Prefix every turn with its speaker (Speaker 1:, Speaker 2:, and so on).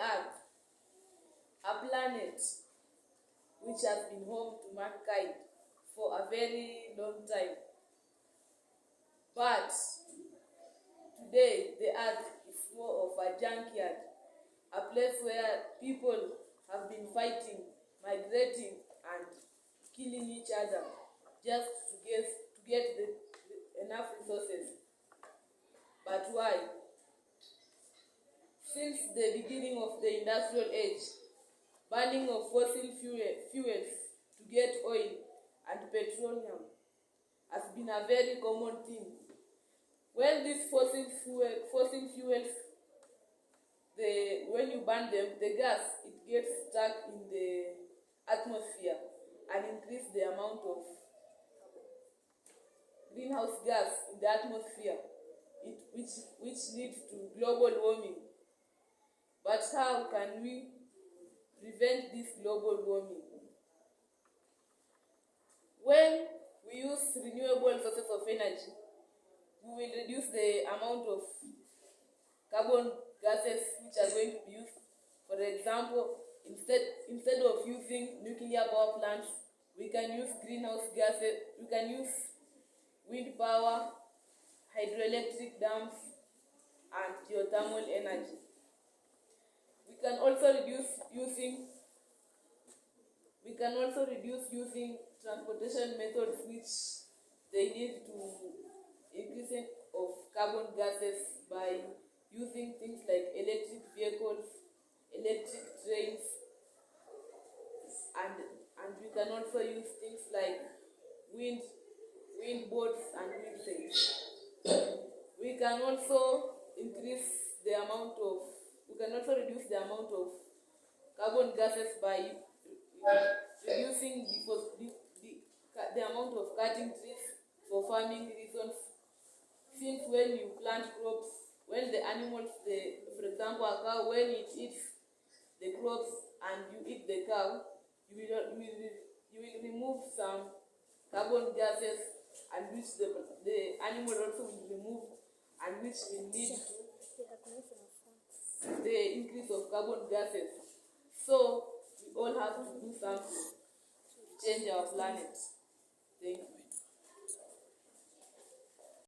Speaker 1: Earth, a planet which has been home to mankind for a very long time. But today, the Earth is more of a junkyard, a place where people have been fighting, migrating, and killing each other just to get enough resources. But why? Since the beginning of the industrial age, burning of fossil fuels to get oil and petroleum has been a very common thing. When these fossil fuels, when you burn them, the gas, it gets stuck in the atmosphere and increase the amount of greenhouse gas in the atmosphere, which leads to global warming. But how can we prevent this global warming? When we use renewable sources of energy, we will reduce the amount of carbon gases which are going to be used. For example, instead of using nuclear power plants, we can use greenhouse gases, we can use wind power, hydroelectric dams, and geothermal energy. We can also reduce using transportation methods which they lead to increasing of carbon gases by using things like electric vehicles, electric trains, and we can also use things like wind boats and wind sails. We can also reduce the amount of carbon gases by reducing the amount of cutting trees for farming reasons. Since when you plant crops, when the animals, for example a cow, when it eats the crops and you eat the cow, you will remove some carbon gases, and which the animal also will remove, and which will lead to the increase of carbon gases. So we all have to do something to change our planet. Thank you.